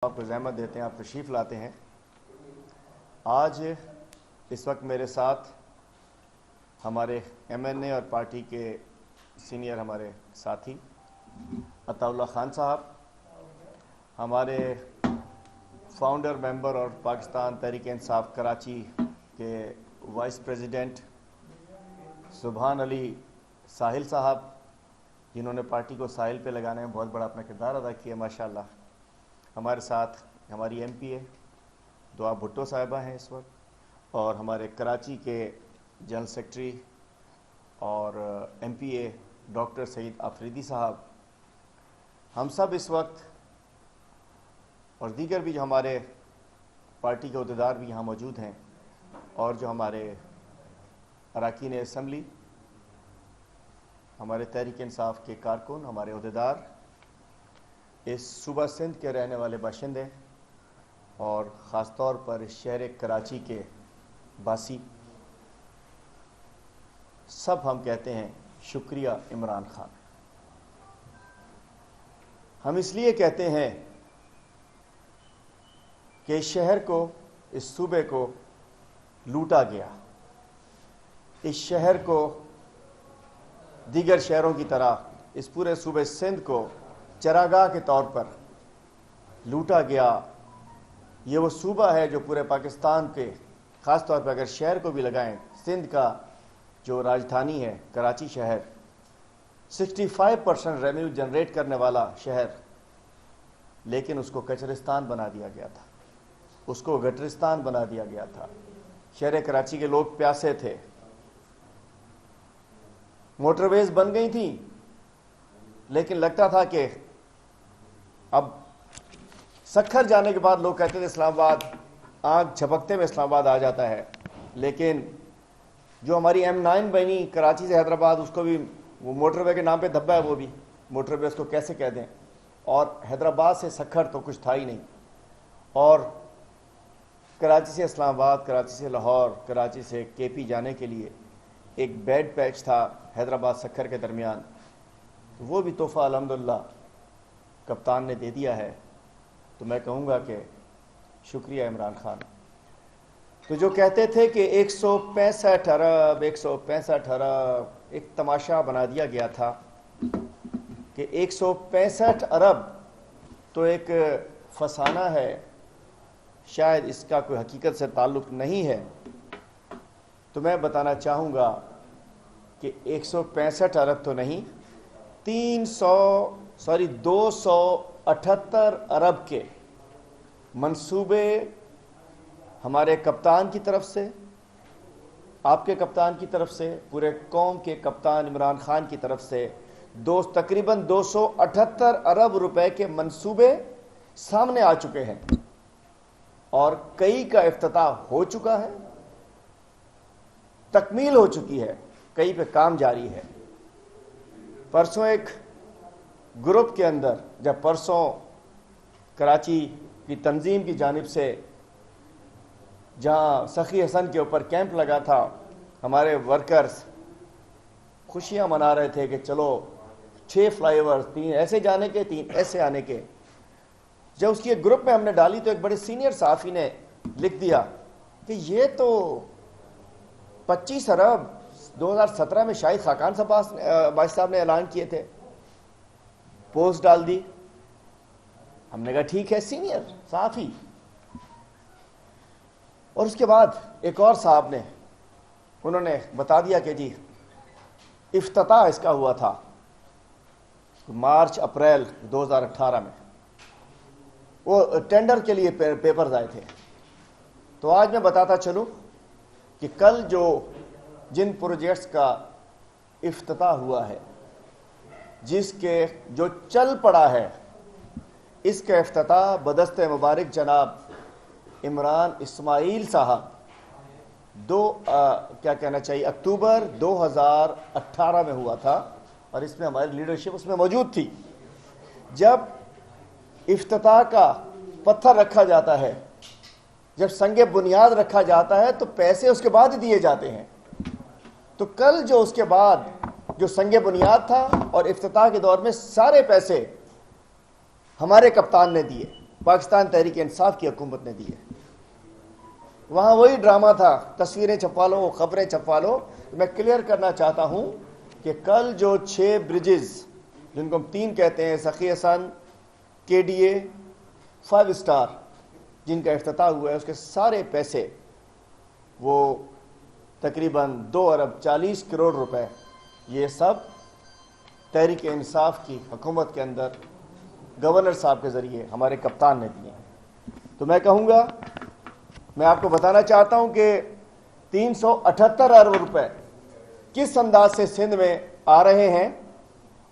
آپ کو زحمت دیتے ہیں، آپ تشریف لاتے ہیں۔ آج اس وقت میرے ساتھ ہمارے ایم این اے اور پارٹی کے سینئر ہمارے ساتھی عطا اللہ خان صاحب، ہمارے فاؤنڈر ممبر اور پاکستان تحریک انصاف کراچی کے وائس پریزیڈنٹ سبحان علی ساحل صاحب، جنہوں نے پارٹی کو ساحل پہ لگانے میں بہت بڑا اپنا کردار ادا کیا ماشاءاللہ۔ ہمارے ساتھ ہماری ایم پی اے دعا بھٹو صاحبہ ہیں اس وقت، اور ہمارے کراچی کے جنرل سیکرٹری اور ایم پی اے ڈاکٹر سعید آفریدی صاحب۔ ہم سب اس وقت اور دیگر بھی جو ہمارے پارٹی کے عہدیدار بھی یہاں موجود ہیں، اور جو ہمارے اراکین اسمبلی، ہمارے تحریک انصاف کے کارکن، ہمارے عہدیدار، اس صوبہ سندھ کے رہنے والے باشندے، اور خاص طور پر شہر کراچی کے باسی، سب ہم کہتے ہیں شکریہ عمران خان۔ ہم اس لیے کہتے ہیں کہ اس شہر کو، اس صوبے کو لوٹا گیا، اس شہر کو دیگر شہروں کی طرح اس پورے صوبے سندھ کو چراگاہ کے طور پر لوٹا گیا۔ یہ وہ صوبہ ہے جو پورے پاکستان کے، خاص طور پر اگر شہر کو بھی لگائیں، سندھ کا جو راجدھانی ہے کراچی شہر، 65% ریونیو جنریٹ کرنے والا شہر، لیکن اس کو کچرستان بنا دیا گیا تھا، اس کو گٹرستان بنا دیا گیا تھا۔ شہر کراچی کے لوگ پیاسے تھے، موٹر ویز بن گئی تھیں، لیکن لگتا تھا کہ اب سکھر جانے کے بعد لوگ کہتے تھے اسلام آباد آنکھ جھپکتے میں اسلام آباد آ جاتا ہے، لیکن جو ہماری M9 بنی کراچی سے حیدرآباد، اس کو بھی وہ موٹر وے کے نام پہ دھبا ہے، وہ بھی موٹر وے اس کو کیسے کہہ دیں، اور حیدرآباد سے سکھر تو کچھ تھا ہی نہیں، اور کراچی سے اسلام آباد، کراچی سے لاہور، کراچی سے کے پی جانے کے لیے ایک بیڈ پیچ تھا حیدرآباد سکھر کے درمیان، وہ بھی تحفہ الحمدللہ کپتان نے دے دیا ہے۔ تو میں کہوں گا کہ شکریہ عمران خان۔ تو جو کہتے تھے کہ 165 ارب 165 ارب، ایک تماشا بنا دیا گیا تھا کہ 165 ارب تو ایک فسانہ ہے، شاید اس کا کوئی حقیقت سے تعلق نہیں ہے۔ تو میں بتانا چاہوں گا کہ 165 ارب تو نہیں، 278 ارب کے منصوبے ہمارے کپتان کی طرف سے، آپ کے کپتان کی طرف سے، پورے قوم کے کپتان عمران خان کی طرف سے تقریباً 278 ارب روپے کے منصوبے سامنے آ چکے ہیں، اور کئی کا افتتاح ہو چکا ہے، تکمیل ہو چکی ہے، کئی پہ کام جاری ہے۔ پرسوں ایک گروپ کے اندر، جب پرسوں کراچی کی تنظیم کی جانب سے جہاں سخی حسن کے اوپر کیمپ لگا تھا، ہمارے ورکرز خوشیاں منا رہے تھے کہ چلو 6 فلائی اوور، 3 ایسے جانے کے، 3 ایسے آنے کے۔ جب اس کی ایک گروپ میں ہم نے ڈالی تو ایک بڑے سینئر صحافی نے لکھ دیا کہ یہ تو 25 ارب 2017 میں شاہد خاقان صاحب نے اعلان کیے تھے، پوسٹ ڈال دی۔ ہم نے کہا ٹھیک ہے، سینئر صحافی۔ اور اس کے بعد ایک اور صاحب نے، انہوں نے بتا دیا کہ جی افتتاح اس کا ہوا تھا مارچ اپریل 2018 میں، وہ ٹینڈر کے لیے پیپرز آئے تھے۔ تو آج میں بتاتا چلوں کہ کل جن پروجیکٹس کا افتتاح ہوا ہے، جس کے جو چل پڑا ہے، اس کا افتتاح بدست مبارک جناب عمران اسماعیل صاحب کیا کہنا چاہیے اکتوبر 2018 میں ہوا تھا، اور اس میں ہماری لیڈرشپ اس میں موجود تھی۔ جب افتتاح کا پتھر رکھا جاتا ہے، جب سنگ بنیاد رکھا جاتا ہے، تو پیسے اس کے بعد ہی دیے جاتے ہیں۔ تو کل جو اس کے بعد جو سنگ بنیاد تھا اور افتتاح کے دور میں سارے پیسے ہمارے کپتان نے دیے، پاکستان تحریک انصاف کی حکومت نے دی ہے. وہاں وہی ڈرامہ تھا, تصویریں چھپا لو, خبریں چھپا لو. میں کلیئر کرنا چاہتا ہوں کہ کل جو 6 برجز جن کو ہم 3 کہتے ہیں, سخی حسن, کے ڈی اے, 5 اسٹار, جن کا افتتاح ہوا ہے, اس کے سارے پیسے وہ تقریباً 2 ارب 40 کروڑ روپے یہ سب تحریک انصاف کی حکومت کے اندر گورنر صاحب کے ذریعے ہمارے کپتان نے دیے ہیں. تو میں کہوں گا, میں آپ کو بتانا چاہتا ہوں کہ 378 ارب روپے کس انداز سے سندھ میں آ رہے ہیں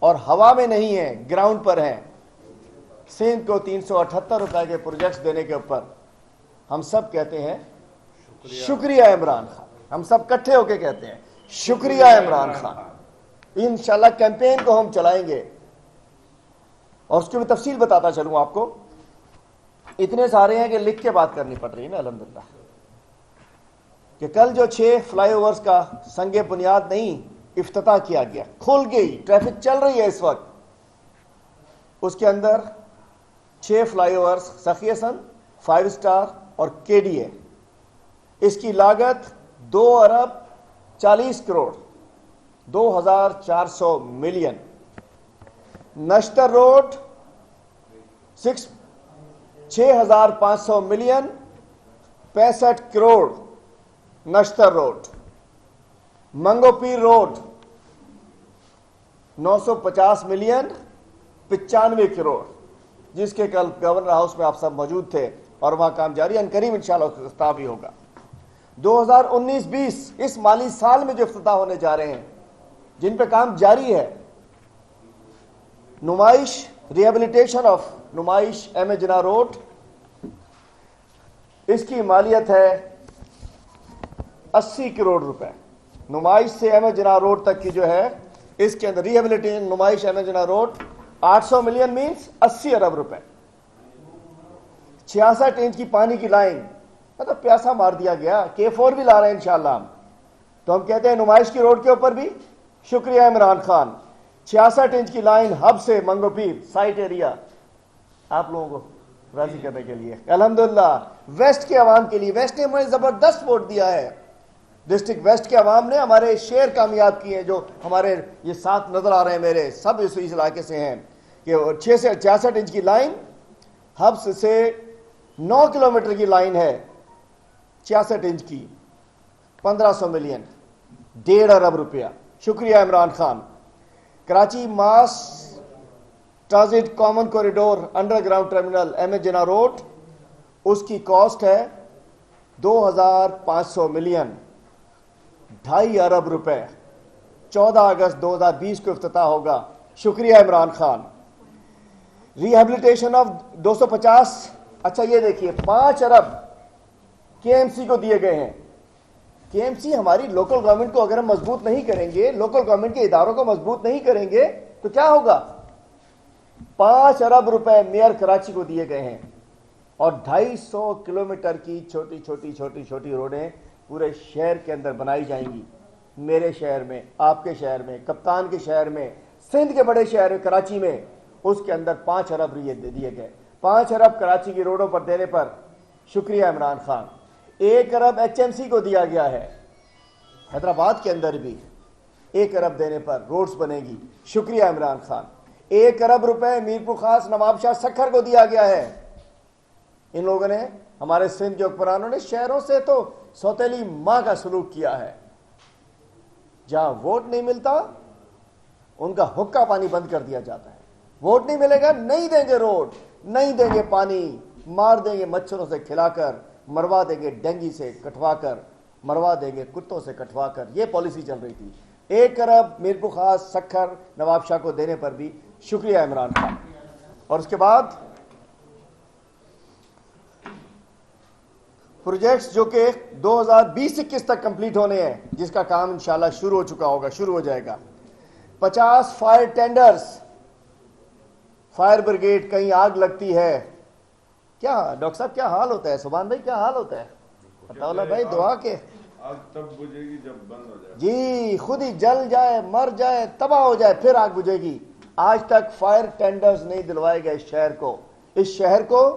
اور ہوا میں نہیں ہیں, گراؤنڈ پر ہیں. سندھ کو 378 روپے کے پروجیکٹس دینے کے اوپر ہم سب کہتے ہیں شکریہ عمران خان. ہم سب کٹھے ہو کے کہتے ہیں شکریہ عمران خان. انشاءاللہ کیمپین کو ہم چلائیں گے اور اس کی بھی تفصیل بتاتا چلوں آپ کو. اتنے سارے ہیں کہ لکھ کے بات کرنی پڑ رہی ہے نا الحمدللہ. کہ کل جو 6 فلائی اوورز کا سنگ بنیاد نہیں افتتاح کیا گیا, کھل گئی, ٹریفک چل رہی ہے اس وقت, اس کے اندر 6 فلائی اوورز سخی حسن, 5 اسٹار اور کے ڈی اے, اس کی لاگت 2 ارب 40 کروڑ, 2400 ملین. نشتر روڈ 6500 ملین, 65 کروڑ نشتر روڈ. منگو پیر روڈ 950 ملین, 95 کروڑ, جس کے کل گورنر ہاؤس میں آپ سب موجود تھے اور وہاں کام جاری, ان قریب انشاءاللہ افتتاح بھی ہوگا. 2019-20 اس مالی سال میں جو افتتاح ہونے جا رہے ہیں, جن پہ کام جاری ہے, نمائش ریہیبلیٹیشن آف نمائش ایم اے جناح روڈ, اس کی مالیت ہے 80 کروڑ روپے. نمائش سے ایم اے جناح روڈ تک کی جو ہے, اس کے اندر ریہیبلیٹیشن نمائش M A Jinnah road 800 million means 80 ارب روپے. 66 انچ کی پانی کی لائن, مطلب پیاسا مار دیا گیا. K4 بھی لا رہے ہیں انشاءاللہ ہم. تو ہم کہتے ہیں نمائش کی روڈ کے اوپر بھی شکریہ عمران خان. 66 انچ کی لائن ہب سے منگو پیر سائٹ ایریا آپ لوگوں کو راضی کرنے کے لیے الحمدللہ. ویسٹ کے عوام کے لیے, ویسٹ نے ہمیں زبردست ووٹ دیا ہے. ڈسٹرکٹ ویسٹ کے عوام نے ہمارے شہر کامیاب کیے ہیں, جو ہمارے یہ ساتھ نظر آ رہے ہیں میرے, سب اس علاقے سے ہیں. کہ 6 سے 66 انچ کی لائن ہب سے 9 کلومیٹر کی لائن ہے, 66 انچ کی, 1500 ملین, 1.5 ارب روپیہ. شکریہ Imran Khan. Karachi mass transit common corridor underground terminal M A Jinnah road, اس کی کاسٹ ہے 2500 ملین, 2.5 ارب روپے. 14 اگست 2020 کو افتتاح ہوگا. شکریہ عمران خان. ریہیبلیٹیشن آف 250, اچھا یہ دیکھیے 5 ارب کے ایم سی کو دیے گئے ہیں. کے ایم سی ہماری لوکل گورنمنٹ کو اگر ہم مضبوط نہیں کریں گے, لوکل گورنمنٹ کے اداروں کو مضبوط نہیں کریں گے تو کیا ہوگا. 5 ارب روپے میئر کراچی کو دیے گئے ہیں اور 250 کلومیٹر کی چھوٹی چھوٹی چھوٹی چھوٹی روڈیں پورے شہر کے اندر بنائی جائیں گی. میرے شہر میں, آپ کے شہر میں, کپتان کے شہر میں, سندھ کے بڑے شہر میں کراچی میں, اس کے اندر 5 ارب دیے گئے. 5 ارب کراچی کی روڈوں پر دینے پر شکریہ عمران خان. 1 ارب ایچ ایم سی کو دیا گیا ہے. حیدرآباد کے اندر بھی 1 ارب دینے پر روڈز بنے گی. شکریہ عمران خان. 1 ارب روپے میرپور خاص نواب شاہ سکھر کو دیا گیا ہے. ان لوگوں نے, ہمارے سندھ کے حکمرانوں نے شہروں سے تو سوتیلی ماں کا سلوک کیا ہے. جہاں ووٹ نہیں ملتا ان کا حقہ پانی بند کر دیا جاتا ہے. ووٹ نہیں ملے گا, نہیں دیں گے روڈ, نہیں دیں گے پانی, مار دیں گے مچھروں سے کھلا کر, مروا دیں گے ڈینگی سے کٹوا کر, مروا دیں گے کتوں سے کٹوا کر. یہ پالیسی چل رہی تھی. 1 ارب میرپور خاص سکھر نواب شاہ کو دینے پر بھی شکریہ عمران خان. اور اس کے بعد پروجیکٹس جو کہ 2020-21 تک کمپلیٹ ہونے ہیں, جس کا کام انشاءاللہ شروع ہو چکا ہوگا, شروع ہو جائے گا. 50 فائر ٹینڈرز, فائر بریگیڈ, کہیں آگ لگتی ہے, کیا ڈاکٹر صاحب کیا حال ہوتا ہے, سبحان بھائی کیا حال ہوتا ہے, اللہ بھائی دعا کے آگ تب بجھے گی جب بند ہو جائے. جی, خود ہی جل جائے, مر جائے, تباہ ہو جائے, پھر آگ بجھے گی. آج تک فائر ٹینڈرز نہیں دلوائے گئے اس شہر کو. اس شہر کو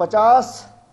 50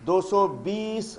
220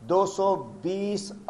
220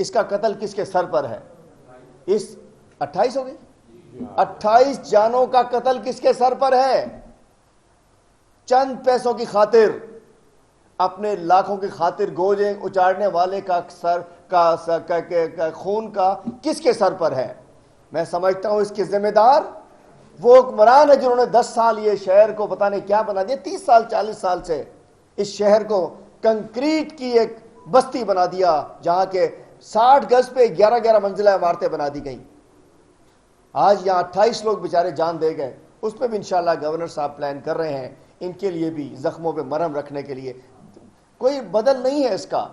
اس کا قتل کس کے سر پر ہے؟ اس 28 ہو گئی، 28 جانوں کا قتل کس کے سر پر ہے؟ چند پیسوں کی خاطر، اپنے لاکھوں کی خاطر گوجیں اچاڑنے والے کا خون کا کس کے سر پر ہے؟ میں سمجھتا ہوں اس کے ذمہ دار وہ حکمران ہیں جنہوں نے 10 سال یہ شہر کو پتہ نہیں کیا بنا دیا، 30 سال 40 سال سے اس شہر کو کنکریٹ کی ایک بستی بنا دیا، جہاں کے 60 گز پہ 11 منزلہ عمارتیں بنا دی گئیں۔ آج یہاں 28 لوگ بیچارے جان دے گئے، اس پہ بھی انشاءاللہ گورنر صاحب پلان کر رہے ہیں، ان کے لیے بھی زخموں پہ مرہم رکھنے کے لیے۔ کوئی بدل نہیں ہے اس کا،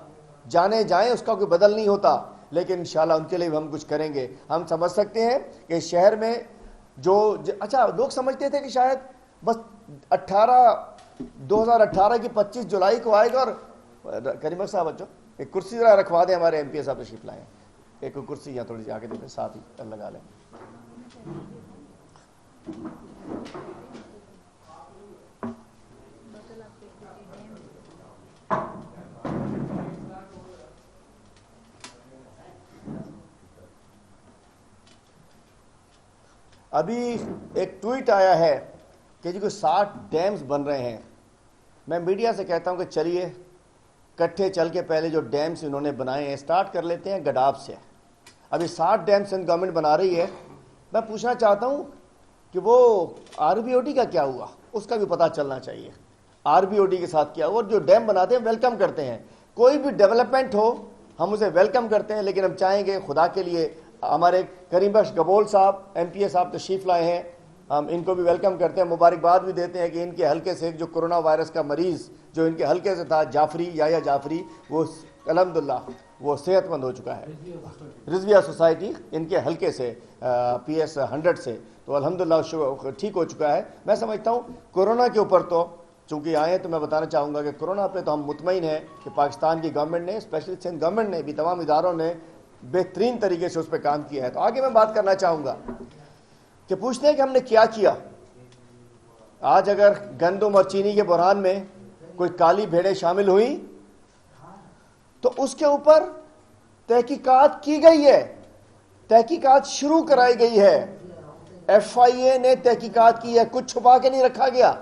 جانے جائیں اس کا کوئی بدل نہیں ہوتا، لیکن انشاءاللہ ان کے لیے بھی ہم کچھ کریں گے۔ ہم سمجھ سکتے ہیں کہ شہر میں اچھا لوگ سمجھتے تھے کہ شاید بس 2018 کی 25 جولائی کو آئے گا، اور کریم صاحب بچوں ایک کرسی ذرا رکھوا دیں، ہمارے ایم پی صاحب تشریف لائیں، ایک کرسی یہاں تھوڑی سی آگے دے دیں، ساتھ ہی لگا لیں۔ ابھی ایک ٹویٹ آیا ہے کہ جی کوئی 60 ڈیمز بن رہے ہیں۔ میں میڈیا سے کہتا ہوں کہ چلیے کٹھے چل کے پہلے جو ڈیمز انہوں نے بنائے ہیں سٹارٹ کر لیتے ہیں گڈاب سے۔ ابھی 60 ڈیمز سندھ گورنمنٹ بنا رہی ہے، میں پوچھنا چاہتا ہوں کہ وہ آر بی او ڈی کا کیا ہوا، اس کا بھی پتہ چلنا چاہیے، آر بی او ڈی کے ساتھ کیا ہوا۔ اور جو ڈیم بناتے ہیں ویلکم کرتے ہیں، کوئی بھی ڈیولپمنٹ ہو ہم اسے ویلکم کرتے ہیں، لیکن ہم چاہیں گے خدا کے لیے ہمارے کریم بخش گبول صاحب ایم پی اے صاحب تشریف لائے ہیں، ہم ان کو بھی ویلکم کرتے ہیں، مبارکباد بھی دیتے ہیں کہ ان کے حلقے سے جو کرونا وائرس کا مریض جو ان کے حلقے سے تھا یحییٰ جعفری، وہ الحمدللہ وہ صحت مند ہو چکا ہے، رضویہ سوسائٹی ان کے حلقے سے پی ایس 100 سے، تو الحمدللہ ٹھیک ہو چکا ہے۔ میں سمجھتا ہوں کورونا کے اوپر تو چونکہ آئے ہیں تو میں بتانا چاہوں گا کہ کورونا پہ تو ہم مطمئن ہیں کہ پاکستان کی گورنمنٹ نے، اسپیشلی سندھ گورنمنٹ نے بھی، تمام اداروں نے بہترین طریقے سے اس پہ کام کیا ہے۔ تو آگے میں بات کرنا چاہوں گا کہ پوچھتے ہیں کہ ہم نے کیا کیا۔ آج اگر گندم اور چینی کے بحران میں کوئی کالی بھیڑیں شامل ہوئیں تو اس کے اوپر تحقیقات کی گئی ہے، تحقیقات شروع کرائی گئی ہے، ایف آئی اے نے تحقیقات کی ہے، کچھ چھپا کے نہیں رکھا گیا،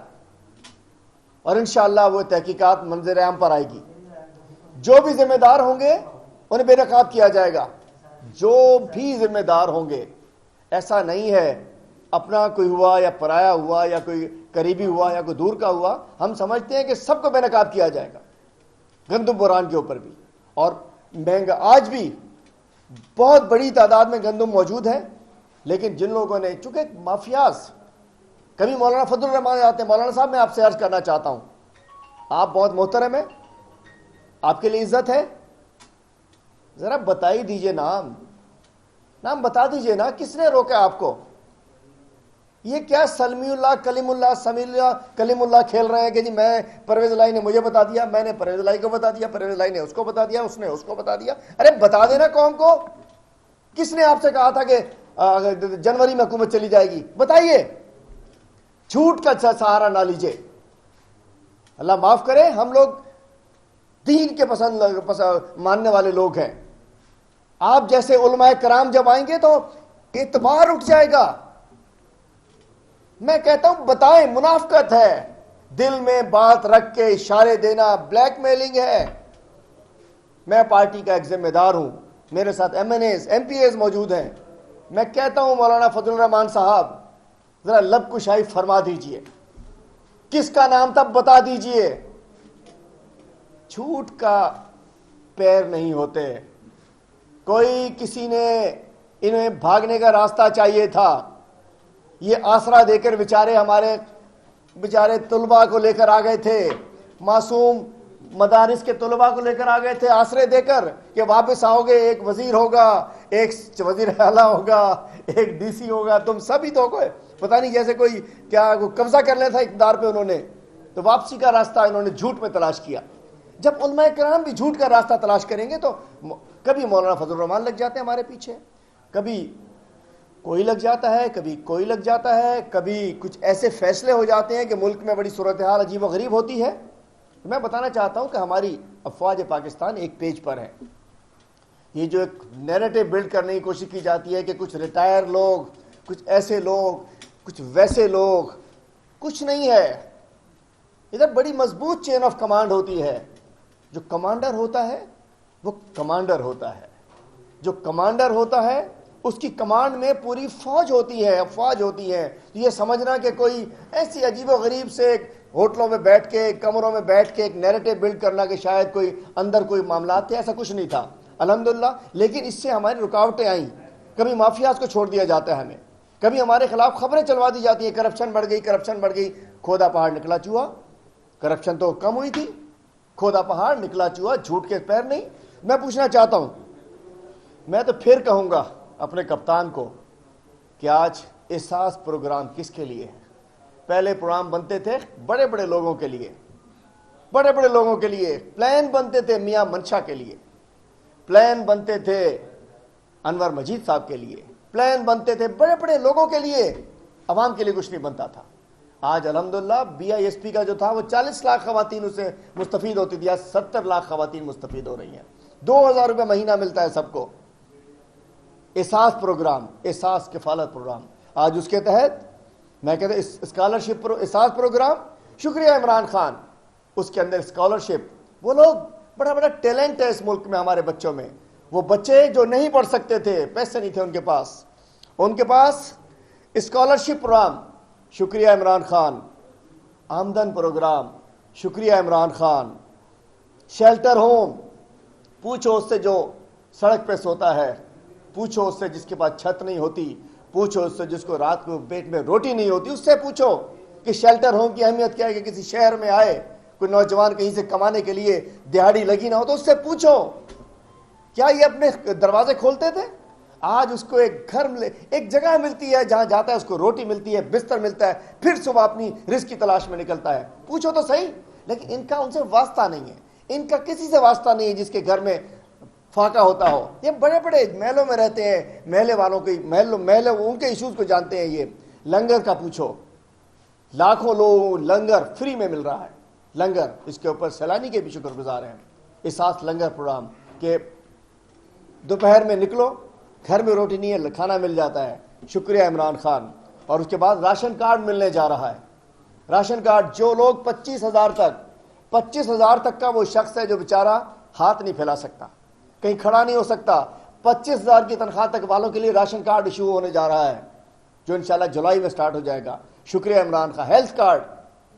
اور انشاءاللہ وہ تحقیقات منظر عام پر آئے گی۔ جو بھی ذمہ دار ہوں گے انہیں بے نقاب کیا جائے گا، جو بھی ذمہ دار ہوں گے۔ ایسا نہیں ہے اپنا کوئی ہوا یا پرایا ہوا یا کوئی قریبی ہوا یا کوئی دور کا ہوا، ہم سمجھتے ہیں کہ سب کو بے نقاب کیا جائے گا، گندم بحران کے اوپر بھی۔ اور مہنگا آج بھی بہت بڑی تعداد میں گندم موجود ہے، لیکن جن لوگوں نے چونکہ مافیاز، کبھی مولانا فضل الرحمان آتے ہیں، مولانا صاحب میں آپ سے عرض کرنا چاہتا ہوں، آپ بہت محترم ہیں، آپ کے لیے عزت ہے، ذرا بتائی دیجئے نام بتا دیجئے نا، کس نے روکا آپ کو؟ یہ کیا سلمی اللہ کلیم اللہ سمی اللہ کلیم اللہ کھیل رہے ہیں کہ جی میں پرویز الہی نے مجھے بتا دیا، میں نے پرویز الہی کو بتا دیا، پرویز الہی نے اس کو بتا دیا، اس نے اس کو بتا دیا۔ ارے بتا دینا قوم کو، کس نے آپ سے کہا تھا کہ جنوری میں حکومت چلی جائے گی؟ بتائیے، جھوٹ کا سہارا نہ لیجئے۔ اللہ معاف کرے، ہم لوگ دین کے پسند ماننے والے لوگ ہیں، آپ جیسے علماء کرام جب آئیں گے تو اعتبار اٹھ جائے گا۔ میں کہتا ہوں بتائیں، منافقت ہے، دل میں بات رکھ کے اشارے دینا بلیک میلنگ ہے۔ میں پارٹی کا ایک ذمہ دار ہوں، میرے ساتھ M N As M P As موجود ہیں، میں کہتا ہوں مولانا فضل الرحمان صاحب ذرا لب کشائی فرما دیجئے، کس کا نام تھا بتا دیجئے۔ جھوٹ کا پیر نہیں ہوتے، کوئی کسی نے انہیں بھاگنے کا راستہ چاہیے تھا، یہ آسرا دے کر بیچارے طلباء کو لے کر آ گئے تھے، معصوم مدارس کے طلباء کو لے کر آ گئے تھے آسرے دے کر کہ واپس آؤ گے، ایک وزیر ہوگا، ایک وزیر اعلیٰ ہوگا، ایک ڈی سی ہوگا، تم سبھی تو کوئی پتہ نہیں جیسے کوئی کیا قبضہ کر لیا تھا اقتدار پہ انہوں نے، تو واپسی کا راستہ انہوں نے جھوٹ میں تلاش کیا۔ جب علماء کرام بھی جھوٹ کا راستہ تلاش کریں گے تو کبھی مولانا فضل الرحمان لگ جاتے ہیں ہمارے پیچھے، کبھی کوئی لگ جاتا ہے، کبھی کوئی لگ جاتا ہے، کبھی کچھ ایسے فیصلے ہو جاتے ہیں کہ ملک میں بڑی صورتحال عجیب و غریب ہوتی ہے۔ میں بتانا چاہتا ہوں کہ ہماری افواج پاکستان ایک پیج پر ہے، یہ جو ایک نیریٹو بلڈ کرنے کی کوشش کی جاتی ہے کہ کچھ ریٹائر لوگ، کچھ ایسے لوگ، کچھ ویسے لوگ، کچھ نہیں ہے. ادھر بڑی مضبوط چین آف کمانڈ ہوتی ہے. جو کمانڈر ہوتا ہے وہ کمانڈر ہوتا ہے. جو کمانڈر ہوتا ہے اس کی کمانڈ میں پوری فوج ہوتی ہے، افواج ہوتی ہیں. یہ سمجھنا کہ کوئی ایسی عجیب و غریب سے ہوٹلوں میں بیٹھ کے، کمروں میں بیٹھ کے ایک نیریٹو بلڈ کرنا کہ شاید کوئی اندر کوئی معاملات تھے، ایسا کچھ نہیں تھا الحمدللہ. لیکن اس سے ہماری رکاوٹیں آئیں. کبھی مافیاز کو چھوڑ دیا جاتا ہے ہمیں، کبھی ہمارے خلاف خبریں چلوا دی جاتی ہیں کرپشن بڑھ گئی، کرپشن بڑھ گئی. کھودا پہاڑ نکلا چوہا. کرپشن تو کم ہوئی تھی، کھودا پہاڑ نکلا چوہا، جھوٹ کے پیر نہیں. میں پوچھنا چاہتا ہوں، میں تو پھر کہوں گا اپنے کپتان کو کہ آج احساس پروگرام کس کے لیے ہے؟ پہلے پروگرام بنتے تھے بڑے بڑے لوگوں کے لیے، بڑے بڑے لوگوں کے لیے. پلان بنتے تھے میاں منشا کے لیے، پلان بنتے تھے انور مجید صاحب کے لیے، پلان بنتے تھے بڑے بڑے لوگوں کے لیے. عوام کے لیے کچھ نہیں بنتا تھا. آج الحمدللہ بی آئی ایس پی کا جو تھا وہ 40 لاکھ خواتین اس سے مستفید ہوتی تھی، آج 70 لاکھ خواتین مستفید ہو رہی ہیں. 2000 روپے مہینہ ملتا ہے سب کو. احساس پروگرام، احساس کفالت پروگرام، آج اس کے تحت میں کہتا ہوں اسکالرشپ احساس پروگرام. شکریہ عمران خان. اس کے اندر اسکالرشپ، وہ لوگ بڑا بڑا ٹیلنٹ ہے اس ملک میں ہمارے بچوں میں. وہ بچے جو نہیں پڑھ سکتے تھے، پیسے نہیں تھے ان کے پاس اسکالرشپ پروگرام. شکریہ عمران خان. آمدن پروگرام. شکریہ عمران خان. شیلٹر ہوم، پوچھو اس سے جو سڑک پہ سوتا ہے، پوچھو اس سے جس کے پاس چھت نہیں ہوتی، پوچھو اس سے جس کو رات کو پیٹ میں روٹی نہیں ہوتی، اس سے پوچھو کہ شیلٹر ہوم کی اہمیت کیا ہے. کہ کسی شہر میں آئے کوئی نوجوان کہیں سے کمانے کے لیے، دیہڑی لگی نہ ہو، تو اس سے پوچھو. کیا یہ اپنے دروازے کھولتے تھے؟ آج اس کو ایک گھر ایک جگہ ملتی ہے جہاں جاتا ہے، اس کو روٹی ملتی ہے، بستر ملتا ہے، پھر صبح اپنی رزق کی تلاش میں نکلتا ہے. پوچھو تو صحیح. لیکن ان کا ان سے واسطہ نہیں ہے، ان کا کسی سے واسطہ نہیں ہے جس کے گھر میں فاقہ ہوتا ہو. یہ بڑے بڑے محلوں میں رہتے ہیں، محلے والوں کے محلے ان کے ایشوز کو جانتے ہیں. یہ لنگر کا پوچھو، لاکھوں لوگ لنگر فری میں مل رہا ہے. لنگر، اس کے اوپر سیلانی کے بھی شکر گزار ہیں. احساس لنگر پروگرام کہ دوپہر میں نکلو، گھر میں روٹی نہیں ہے، کھانا مل جاتا ہے. شکریہ عمران خان. اور اس کے بعد راشن کارڈ ملنے جا رہا ہے. راشن کارڈ، جو لوگ 25,000 تک کا وہ شخص ہے جو بیچارہ ہاتھ نہیں پھیلا سکتا، کہیں کھڑا نہیں ہو سکتا، 25,000 کی تنخواہ تک والوں کے لیے راشن کارڈ ایشو ہونے جا رہا ہے، جو انشاءاللہ جولائی میں سٹارٹ ہو جائے گا. شکریہ عمران خان. ہیلتھ کارڈ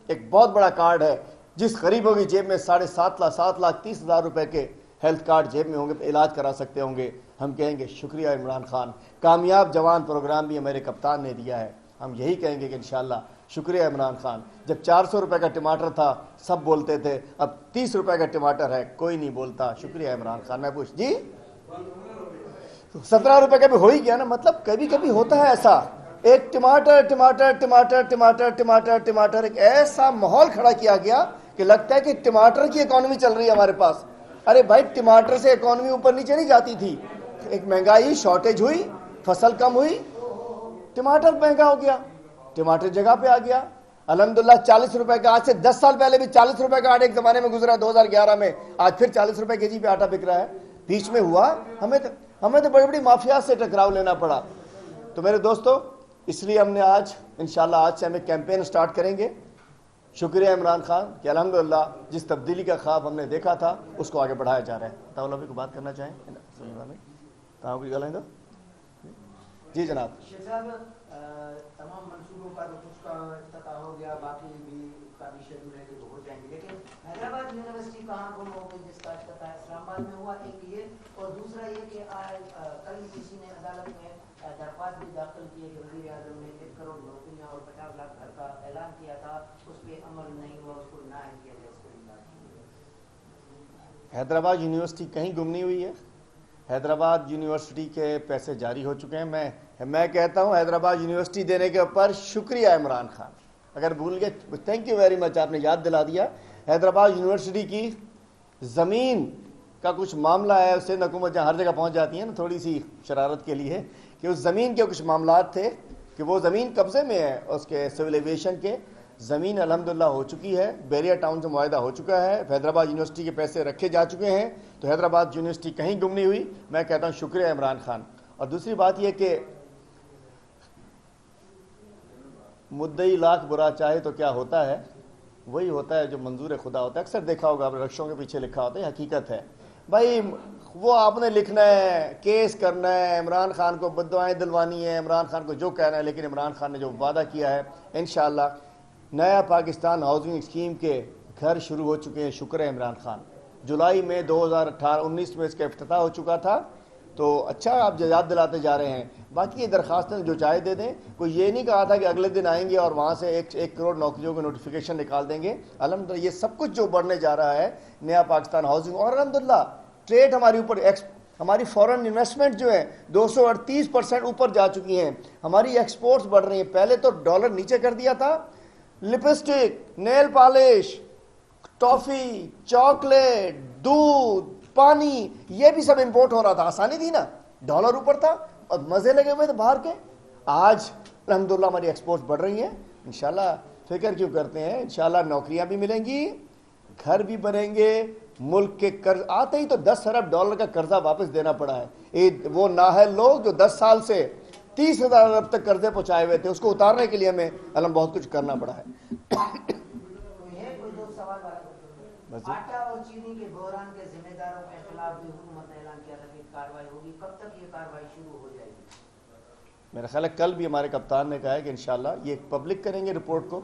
ایک بہت بڑا کارڈ ہے. جس غریبوں کی جیب میں 7,30,000 روپے کے ہیلتھ کارڈ جیب میں ہوں گے، علاج کرا سکتے ہوں گے، ہم کہیں گے شکریہ عمران خان. کامیاب جوان پروگرام بھی ہمارے کپتان نے دیا ہے، ہم یہی کہیں گے کہ انشاءاللہ شکریہ عمران خان. جب 400 روپے کا ٹماٹر تھا سب بولتے تھے، اب 30 روپے کا ٹماٹر ہے کوئی نہیں بولتا. شکریہ عمران خان. میں پوچھ جی 17 روپے کا بھی ہو ہی گیا نا. مطلب کبھی کبھی ہوتا ہے ایسا، ایک ٹماٹر ٹماٹر ٹماٹر ٹماٹر ٹماٹر ٹماٹر ایک ایسا ماحول کھڑا کیا گیا کہ لگتا ہے کہ ٹماٹر کی اکانومی چل رہی ہے ہمارے پاس. ارے بھائی ٹماٹر سے اکانومی اوپر نیچے نہیں جاتی تھی. ایک مہنگائی، شارٹیج ہوئی، فصل کم ہوئی، ٹماٹر مہنگا ہو گیا، ٹماٹر جگہ پہ آ گیا. الحمدللہ 40 روپے کا، آج سے 10 سال پہلے بھی 40 روپے کا آٹا ایک زمانے میں گزرا 2011 میں، آج پھر 40 روپے کے جی پہ آٹا بک رہا ہے. بیچ میں ہوا ہمیں تو بڑی بڑی مافیا سے ٹکراؤ لینا پڑا. تو میرے دوستو، اس لیے ہم نے آج انشاءاللہ آج سے ہم ایک کیمپین سٹارٹ کریں گے. شکریہ عمران خان کہ الحمدللہ جس تبدیلی کا خواب ہم نے دیکھا تھا اس کو آگے بڑھایا جا رہا ہے. تاؤ کو بات کرنا چاہیں تاؤ کی گلیں دو جی جناب. تمام منصوبوں کا کچھ کا افتتاح ہو گیا، باقی بھی کا بھی شیڈول ہے کہ ہو جائیں گے، لیکن حیدرآباد یونیورسٹی کہاں گم ہو گئی جس کا افتتاح اسلام آباد میں ہوا؟ ایک یہ، اور دوسرا یہ کہ کل کسی نے عدالت میں درخواست بھی داخل کی ہے کہ وزیر اعظم نے 1 کروڑ نوکریاں اور 50 لاکھ گھر کا اعلان کیا تھا، اس پہ عمل نہیں ہوا، اس کو نائب کیا جائے. اس کو حیدرآباد یونیورسٹی کہیں گم نہیں ہوئی ہے. حیدرآباد یونیورسٹی کے پیسے جاری ہو چکے ہیں. میں کہتا ہوں حیدرآباد یونیورسٹی دینے کے اوپر شکریہ عمران خان. اگر بھول گئے تھینک یو ویری مچ، آپ نے یاد دلا دیا. حیدرآباد یونیورسٹی کی زمین کا کچھ معاملہ ہے، سندھ حکومت جہاں ہر جگہ پہنچ جاتی ہے نا تھوڑی سی شرارت کے لیے، کہ اس زمین کے کچھ معاملات تھے کہ وہ زمین قبضے میں ہے اس کے سول ایویشن کے. زمین الحمدللہ ہو چکی ہے، بیریا ٹاؤن سے معاہدہ ہو چکا ہے، حیدرآباد یونیورسٹی کے پیسے رکھے جا چکے ہیں، تو حیدرآباد یونیورسٹی کہیں گم نہیں ہوئی. میں کہتا ہوں شکریہ عمران خان. اور دوسری بات یہ کہ مدعی لاکھ برا چاہے تو کیا ہوتا ہے، وہی ہوتا ہے جو منظور خدا ہوتا ہے. اکثر دیکھا ہوگا آپ نے رقصوں کے پیچھے لکھا ہوتا ہے، حقیقت ہے بھائی. وہ آپ نے لکھنا ہے، کیس کرنا ہے، عمران خان کو بددعائیں دلوانی ہے، عمران خان کو جو کہنا ہے، لیکن عمران خان نے جو وعدہ کیا ہے انشاءاللہ نیا پاکستان ہاؤسنگ اسکیم کے گھر شروع ہو چکے ہیں. شکر ہے عمران خان. جولائی میں 2018-19 میں اس کا افتتاح ہو چکا تھا، تو اچھا آپ یاد دلاتے جا رہے ہیں. باقی یہ درخواستیں جو چاہے دے دیں. کوئی یہ نہیں کہا تھا کہ اگلے دن آئیں گے اور وہاں سے 1 کروڑ نوکریوں کے نوٹیفیکیشن نکال دیں گے. الحمدللہ یہ سب کچھ جو بڑھنے جا رہا ہے نیا پاکستان ہاؤسنگ، اور الحمدللہ ٹریڈ ہماری اوپر ہماری فورن انویسٹمنٹ جو ہے 238% اوپر جا چکی ہیں. ہماری ایکسپورٹس بڑھ رہی ہیں. پہلے تو ڈالر نیچے کر دیا تھا، lipstick, nail polish, toffee, chocolate, دودھ، پانی، یہ بھی سب امپورٹ ہو رہا تھا. آسانی تھی نا، ڈالر اوپر تھا اور مزے لگے ہوئے تھے باہر کے. آج الحمدللہ ہماری ایکسپورٹس بڑھ رہی ہیں. انشاءاللہ فکر کیوں کرتے ہیں، انشاءاللہ نوکریاں بھی ملیں گی، گھر بھی بنیں گے. ملک کے قرض آتے ہی تو $10 ارب کا قرضہ واپس دینا پڑا ہے. وہ نااہل لوگ جو 10 سال سے 30,000 ارب تک قرضے پہنچائے ہوئے تھے، اس کو اتارنے کے لیے ہمیں بہت کچھ کرنا پڑا ہے. کوئی دو سوال آٹا اور چینی کے بحران کے ذمہ داروں کے خلاف بھی حکومت نے اعلان کیا تھا کہ کارروائی ہوگی. کب تک یہ کارروائی شروع ہو جائے گی؟ میرا خیال ہے کل بھی ہمارے کپتان نے کہا ہے کہ انشاءاللہ یہ پبلک کریں گے رپورٹ کو.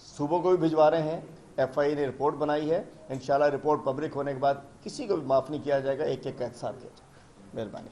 صوبوں کو بھی بھجوا رہے ہیں. ایف آئی نے رپورٹ بنائی ہے. انشاءاللہ رپورٹ پبلک ہونے کے بعد کسی کو بھی معاف نہیں کیا جائے گا، ایک ایک کا احتساب کیا جائے گا. مہربانی.